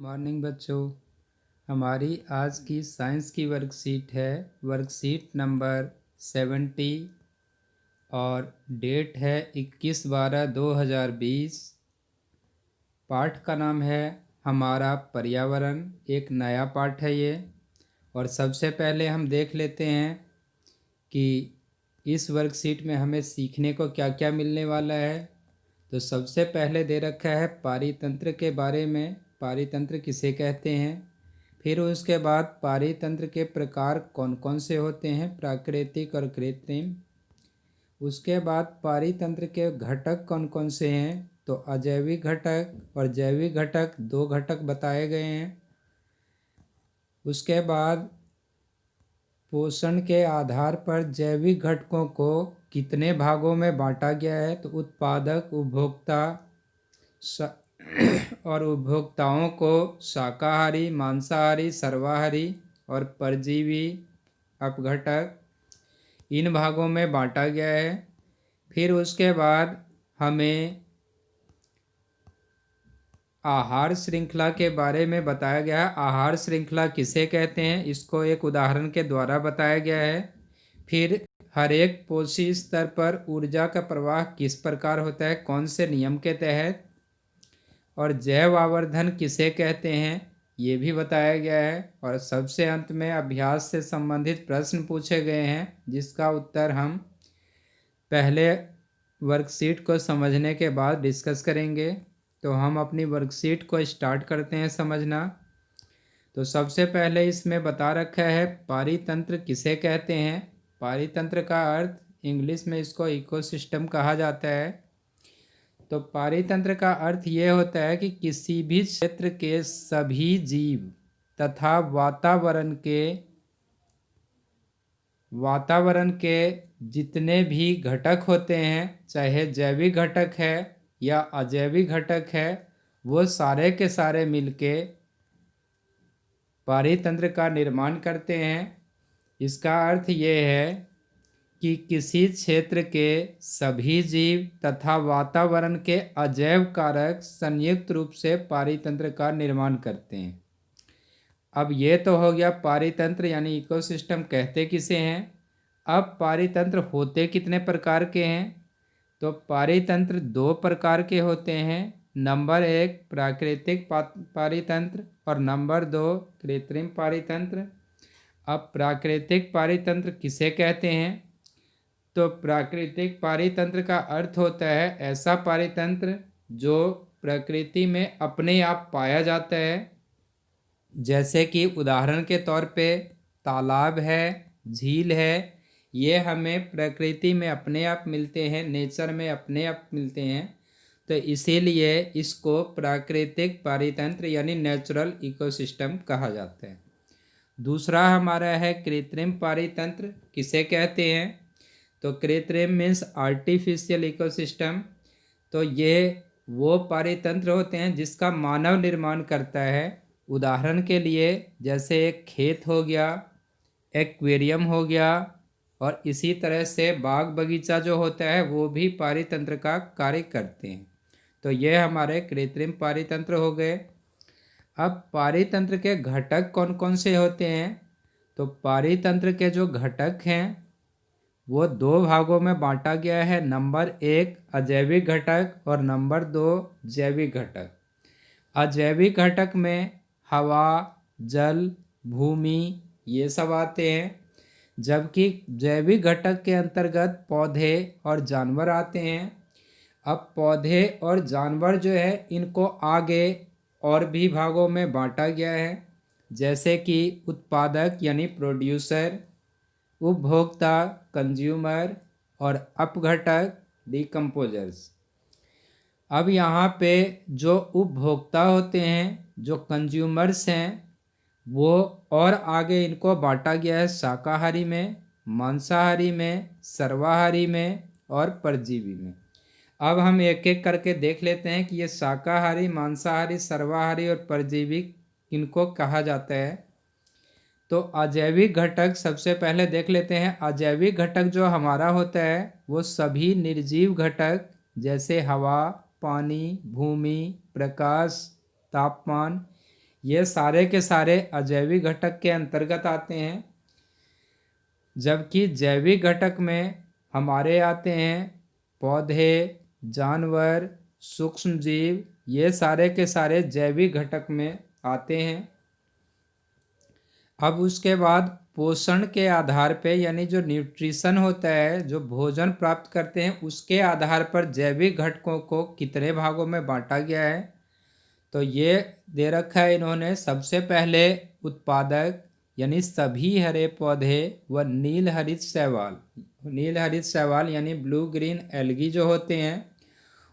Morning बच्चों। हमारी आज की साइंस की वर्कशीट है वर्कशीट नंबर 70 और डेट है 21/12/2020। पाठ का नाम है हमारा पर्यावरण। एक नया पाठ है ये। और सबसे पहले हम देख लेते हैं कि इस वर्कशीट में हमें सीखने को क्या क्या मिलने वाला है। तो सबसे पहले दे रखा है पारितंत्र के बारे में। पारितंत्र किसे कहते हैं। फिर उसके बाद पारितंत्र के प्रकार कौन कौन से होते हैं, प्राकृतिक और कृत्रिम। उसके बाद पारितंत्र के घटक कौन कौन से हैं, तो अजैविक घटक और जैविक घटक, दो घटक बताए गए हैं। उसके बाद पोषण के आधार पर जैविक घटकों को कितने भागों में बांटा गया है, तो उत्पादक, उपभोक्ता और उपभोक्ताओं को शाकाहारी, मांसाहारी, सर्वाहारी और परजीवी अपघटक, इन भागों में बांटा गया है। फिर उसके बाद हमें आहार श्रृंखला के बारे में बताया गया है। आहार श्रृंखला किसे कहते हैं, इसको एक उदाहरण के द्वारा बताया गया है। फिर हर एक पोषी स्तर पर ऊर्जा का प्रवाह किस प्रकार होता है, कौन से नियम के तहत। और जैव आवर्धन किसे कहते हैं, ये भी बताया गया है। और सबसे अंत में अभ्यास से संबंधित प्रश्न पूछे गए हैं, जिसका उत्तर हम पहले वर्कशीट को समझने के बाद डिस्कस करेंगे। तो हम अपनी वर्कशीट को स्टार्ट करते हैं समझना। तो सबसे पहले इसमें बता रखा है पारितंत्र किसे कहते हैं। पारितंत्र का अर्थ, इंग्लिश में इसको इकोसिस्टम कहा जाता है। तो पारितंत्र का अर्थ ये होता है कि किसी भी क्षेत्र के सभी जीव तथा वातावरण के जितने भी घटक होते हैं, चाहे जैविक घटक है या अजैविक घटक है, वो सारे के सारे मिलके पारितंत्र का निर्माण करते हैं। इसका अर्थ ये है कि किसी क्षेत्र के सभी जीव तथा वातावरण के अजैव कारक संयुक्त रूप से पारितंत्र का निर्माण करते हैं। अब ये तो हो गया पारितंत्र यानी इकोसिस्टम कहते किसे हैं। अब पारितंत्र होते कितने प्रकार के हैं, तो पारितंत्र दो प्रकार के होते हैं। नंबर 1 प्राकृतिक पारितंत्र और नंबर 2 कृत्रिम पारितंत्र। अब प्राकृतिक पारितंत्र किसे कहते हैं, तो प्राकृतिक पारितंत्र का अर्थ होता है ऐसा पारितंत्र जो प्रकृति में अपने आप पाया जाता है। जैसे कि उदाहरण के तौर पे तालाब है, झील है, ये हमें प्रकृति में अपने आप मिलते हैं, नेचर में अपने आप मिलते हैं। तो इसीलिए इसको प्राकृतिक पारितंत्र यानी नेचुरल इकोसिस्टम कहा जाता है। दूसरा हमारा है कृत्रिम पारितंत्र किसे कहते हैं, तो कृत्रिम मीन्स आर्टिफिशियल इकोसिस्टम। तो ये वो पारितंत्र होते हैं जिसका मानव निर्माण करता है। उदाहरण के लिए जैसे एक खेत हो गया, एक्वेरियम हो गया, और इसी तरह से बाग बगीचा जो होता है वो भी पारितंत्र का कार्य करते हैं। तो ये हमारे कृत्रिम पारितंत्र हो गए। अब पारितंत्र के घटक कौन कौन से होते हैं, तो पारितंत्र के जो घटक हैं वो दो भागों में बांटा गया है। नंबर 1 अजैविक घटक और नंबर 2 जैविक घटक। अजैविक घटक में हवा, जल, भूमि ये सब आते हैं, जबकि जैविक घटक के अंतर्गत पौधे और जानवर आते हैं। अब पौधे और जानवर जो है इनको आगे और भी भागों में बांटा गया है, जैसे कि उत्पादक यानी प्रोड्यूसर, उपभोक्ता कंज्यूमर और अपघटक डिकम्पोजर्स। अब यहाँ पे जो उपभोक्ता होते हैं, जो कंज्यूमर्स हैं, वो और आगे इनको बांटा गया है शाकाहारी में, मांसाहारी में, सर्वाहारी में और परजीवी में। अब हम एक एक करके देख लेते हैं कि ये शाकाहारी, मांसाहारी, सर्वाहारी और परजीवी इनको कहा जाता है। तो अजैविक घटक सबसे पहले देख लेते हैं। अजैविक घटक जो हमारा होता है वो सभी निर्जीव घटक जैसे हवा, पानी, भूमि, प्रकाश, तापमान, ये सारे के सारे अजैविक घटक के अंतर्गत आते हैं, जबकि जैविक घटक में हमारे आते हैं पौधे, जानवर, सूक्ष्म जीव, ये सारे के सारे जैविक घटक में आते हैं। अब उसके बाद पोषण के आधार पे, यानी जो न्यूट्रिशन होता है, जो भोजन प्राप्त करते हैं, उसके आधार पर जैविक घटकों को कितने भागों में बांटा गया है। तो ये दे रखा है इन्होंने। सबसे पहले उत्पादक यानी सभी हरे पौधे व नील हरित शैवाल, नील हरित शैवाल यानी ब्लू ग्रीन एल्गी जो होते हैं,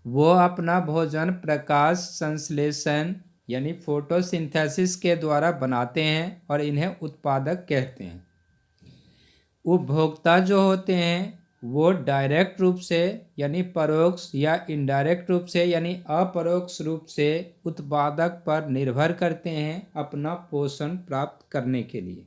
वो अपना भोजन प्रकाश संश्लेषण यानी फोटोसिंथेसिस के द्वारा बनाते हैं और इन्हें उत्पादक कहते हैं। उपभोक्ता जो होते हैं वो डायरेक्ट रूप से यानी परोक्ष या इनडायरेक्ट रूप से यानी अपरोक्ष रूप से उत्पादक पर निर्भर करते हैं अपना पोषण प्राप्त करने के लिए।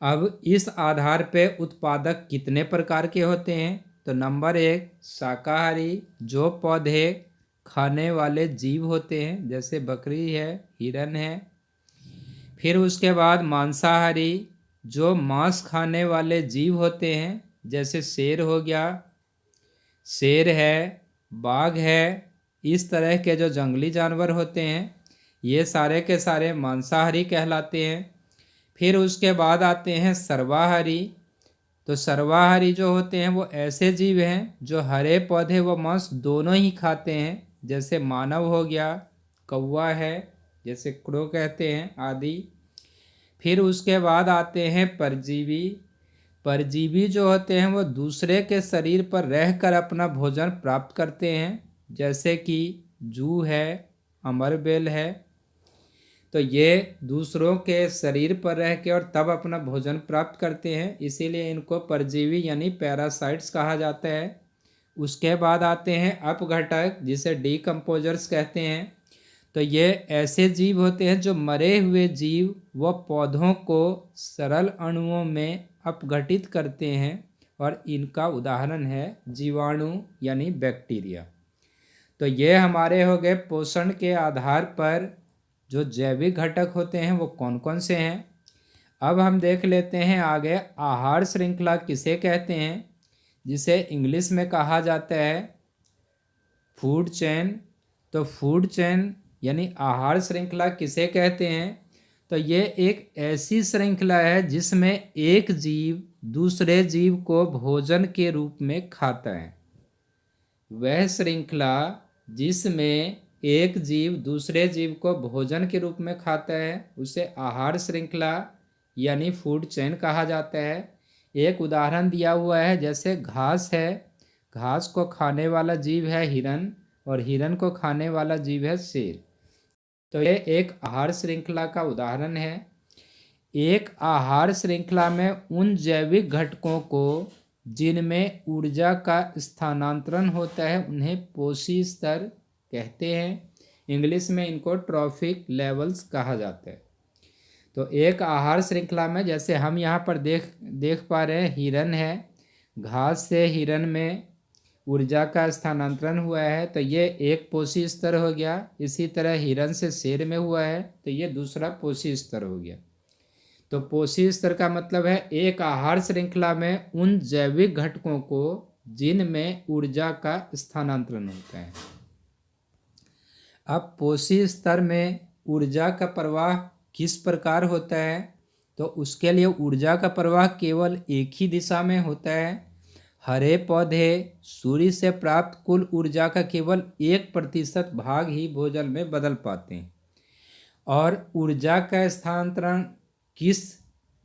अब इस आधार पे उत्पादक कितने प्रकार के होते हैं। तो नंबर 1 शाकाहारी, जो पौधे खाने वाले जीव होते हैं, जैसे बकरी है, हिरन है। फिर उसके बाद मांसाहारी, जो मांस खाने वाले जीव होते हैं, जैसे शेर हो गया, शेर है, बाघ है, इस तरह के जो जंगली जानवर होते हैं, ये सारे के सारे मांसाहारी कहलाते हैं। फिर उसके बाद आते हैं सर्वाहारी। तो सर्वाहारी जो होते हैं वो ऐसे जीव हैं जो हरे पौधे व मांस दोनों ही खाते हैं, जैसे मानव हो गया, कौवा है, जैसे क्रो कहते हैं आदि। फिर उसके बाद आते हैं परजीवी। परजीवी जो होते हैं वो दूसरे के शरीर पर रहकर अपना भोजन प्राप्त करते हैं, जैसे कि जू है, अमरबेल है। तो ये दूसरों के शरीर पर रह के और तब अपना भोजन प्राप्त करते हैं, इसीलिए इनको परजीवी यानी पैरासाइट्स कहा जाता है। उसके बाद आते हैं अपघटक, जिसे डीकम्पोजर्स कहते हैं। तो ये ऐसे जीव होते हैं जो मरे हुए जीव व पौधों को सरल अणुओं में अपघटित करते हैं, और इनका उदाहरण है जीवाणु यानी बैक्टीरिया। तो ये हमारे हो गए पोषण के आधार पर जो जैविक घटक होते हैं वो कौन कौन से हैं। अब हम देख लेते हैं आगे आहार श्रृंखला किसे कहते हैं, जिसे इंग्लिश में कहा जाता है फूड चेन। तो फूड चेन यानी आहार श्रृंखला किसे कहते हैं। तो ये एक ऐसी श्रृंखला है जिसमें एक जीव दूसरे जीव को भोजन के रूप में खाता है। वह श्रृंखला जिसमें एक जीव दूसरे जीव को भोजन के रूप में खाता है उसे आहार श्रृंखला यानी फूड चेन कहा जाता है। एक उदाहरण दिया हुआ है, जैसे घास है, घास को खाने वाला जीव है हिरन, और हिरन को खाने वाला जीव है शेर। तो ये एक आहार श्रृंखला का उदाहरण है। एक आहार श्रृंखला में उन जैविक घटकों को जिनमें ऊर्जा का स्थानांतरण होता है उन्हें पोषी स्तर कहते हैं। इंग्लिश में इनको ट्रॉफिक लेवल्स कहा जाता है। तो एक आहार श्रृंखला में जैसे हम यहाँ पर देख पा रहे हैं, हिरन है, घास से हिरन में ऊर्जा का स्थानांतरण हुआ है, तो ये एक पोषी स्तर हो गया। इसी तरह हिरन से शेर में हुआ है, तो ये दूसरा पोषी स्तर हो गया। तो पोषी स्तर का मतलब है एक आहार श्रृंखला में उन जैविक घटकों को जिनमें ऊर्जा का स्थानांतरण होता है। अब पोषी स्तर में ऊर्जा का प्रवाह किस प्रकार होता है, तो उसके लिए ऊर्जा का प्रवाह केवल एक ही दिशा में होता है। हरे पौधे सूर्य से प्राप्त कुल ऊर्जा का केवल 1% भाग ही भोजन में बदल पाते हैं। और ऊर्जा का स्थानांतरण किस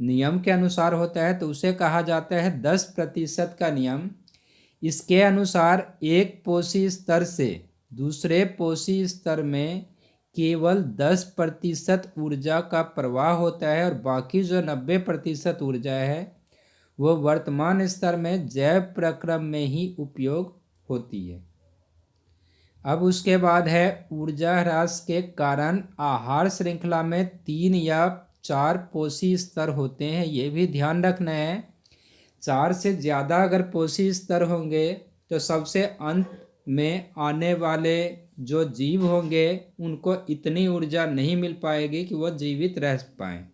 नियम के अनुसार होता है, तो उसे कहा जाता है 10% का नियम। इसके अनुसार एक पोषी स्तर से दूसरे पोषी स्तर में केवल 10% ऊर्जा का प्रवाह होता है, और बाकी जो 90% ऊर्जा है वो वर्तमान स्तर में जैव प्रक्रम में ही उपयोग होती है। अब उसके बाद है ऊर्जा ह्रास के कारण आहार श्रृंखला में 3 या 4 पोषी स्तर होते हैं। ये भी ध्यान रखना है, 4 से ज़्यादा अगर पोषी स्तर होंगे तो सबसे अंत में आने वाले जो जीव होंगे उनको इतनी ऊर्जा नहीं मिल पाएगी कि वह जीवित रह पाएँ।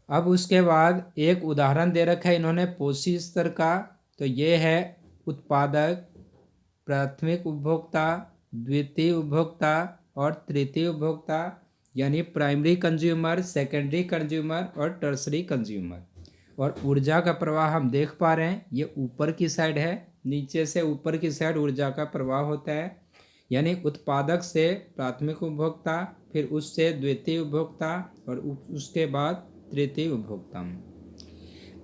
अब उसके बाद एक उदाहरण दे रखा है इन्होंने पोषी स्तर का, तो ये है उत्पादक, प्राथमिक उपभोक्ता, द्वितीय उपभोक्ता और तृतीय उपभोक्ता, यानी प्राइमरी कंज्यूमर, सेकेंडरी कंज्यूमर और टर्सरी कंज्यूमर। और ऊर्जा का प्रवाह हम देख पा रहे हैं, ये ऊपर की साइड है, नीचे से ऊपर की साइड ऊर्जा का प्रवाह होता है, यानी उत्पादक से प्राथमिक उपभोक्ता, फिर उससे द्वितीय उपभोक्ता और उसके बाद तृतीय उपभोक्ता।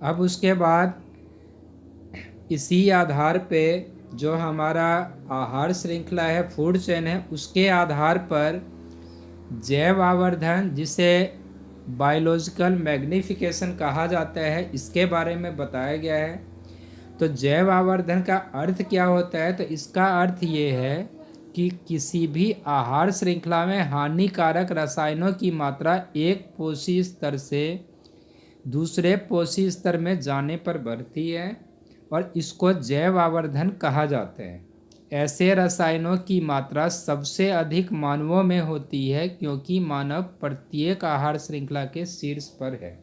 अब उसके बाद इसी आधार पे जो हमारा आहार श्रृंखला है, फूड चेन है, उसके आधार पर जैव आवर्धन, जिसे बायोलॉजिकल मैग्निफिकेशन कहा जाता है, इसके बारे में बताया गया है। तो जैव आवर्धन का अर्थ क्या होता है? तो इसका अर्थ ये है कि किसी भी आहार श्रृंखला में हानिकारक रसायनों की मात्रा एक पोषी स्तर से दूसरे पोषी स्तर में जाने पर बढ़ती है और इसको जैव आवर्धन कहा जाता है। ऐसे रसायनों की मात्रा सबसे अधिक मानवों में होती है क्योंकि मानव प्रत्येक आहार श्रृंखला के शीर्ष पर है।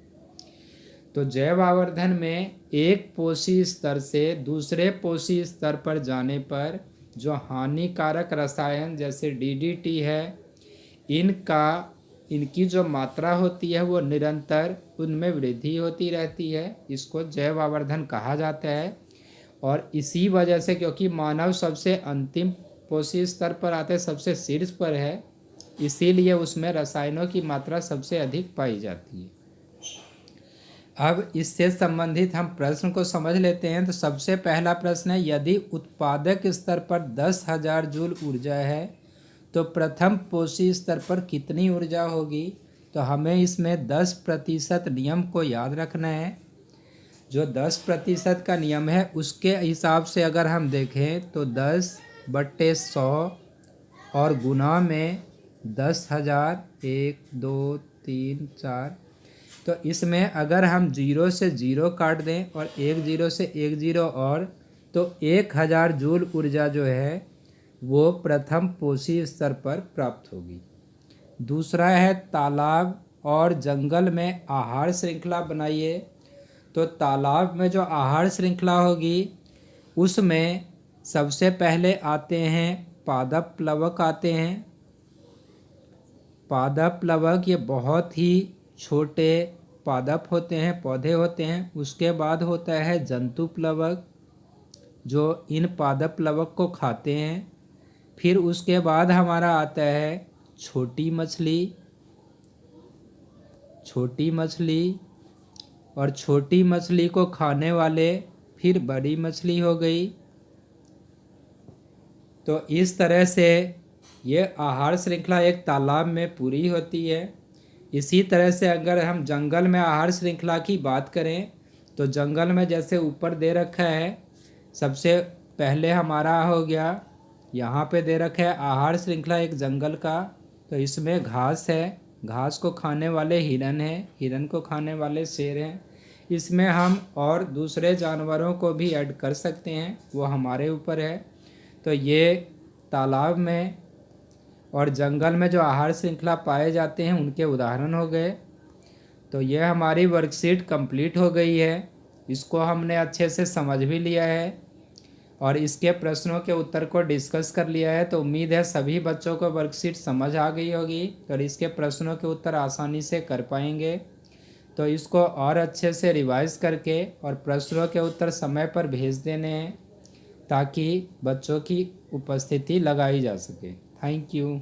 तो जैव आवर्धन में एक पोषी स्तर से दूसरे पोषी स्तर पर जाने पर जो हानिकारक रसायन जैसे डीडीटी है, इनकी जो मात्रा होती है वो निरंतर उनमें वृद्धि होती रहती है। इसको जैव आवर्धन कहा जाता है। और इसी वजह से, क्योंकि मानव सबसे अंतिम पोषी स्तर पर आते, सबसे शीर्ष पर है, इसीलिए उसमें रसायनों की मात्रा सबसे अधिक पाई जाती है। अब इससे संबंधित हम प्रश्न को समझ लेते हैं। तो सबसे पहला प्रश्न है, यदि उत्पादक स्तर पर 10,000 जूल ऊर्जा है तो प्रथम पोषी स्तर पर कितनी ऊर्जा होगी? तो हमें इसमें 10% नियम को याद रखना है। जो 10% का नियम है उसके हिसाब से अगर हम देखें तो 10/100 और गुना में 10,000, 1, 2, 3, 4। तो इसमें अगर हम 0 से 0 काट दें और 1 0 से 1 0 और, तो 1000 जूल ऊर्जा जो है वो प्रथम पोषी स्तर पर प्राप्त होगी। दूसरा है, तालाब और जंगल में आहार श्रृंखला बनाइए। तो तालाब में जो आहार श्रृंखला होगी उसमें सबसे पहले आते हैं पादप प्लवक आते हैं। पादप प्लवक ये बहुत ही छोटे पादप होते हैं, पौधे होते हैं। उसके बाद होता है जंतु प्लवक, जो इन पादप प्लवक को खाते हैं। फिर उसके बाद हमारा आता है छोटी मछली, और छोटी मछली को खाने वाले फिर बड़ी मछली हो गई। तो इस तरह से ये आहार श्रृंखला एक तालाब में पूरी होती है। इसी तरह से अगर हम जंगल में आहार श्रृंखला की बात करें तो जंगल में जैसे ऊपर दे रखा है, सबसे पहले हमारा हो गया, यहाँ पे दे रखा है आहार श्रृंखला एक जंगल का। तो इसमें घास है, घास को खाने वाले हिरन हैं, हिरन को खाने वाले शेर हैं। इसमें हम और दूसरे जानवरों को भी ऐड कर सकते हैं, वो हमारे ऊपर है। तो ये तालाब में और जंगल में जो आहार श्रृंखला पाए जाते हैं उनके उदाहरण हो गए। तो ये हमारी वर्कशीट कंप्लीट हो गई है। इसको हमने अच्छे से समझ भी लिया है और इसके प्रश्नों के उत्तर को डिस्कस कर लिया है। तो उम्मीद है सभी बच्चों को वर्कशीट समझ आ गई होगी और इसके प्रश्नों के उत्तर आसानी से कर पाएंगे। तो इसको और अच्छे से रिवाइज करके और प्रश्नों के उत्तर समय पर भेज देने हैं ताकि बच्चों की उपस्थिति लगाई जा सके। Thank you.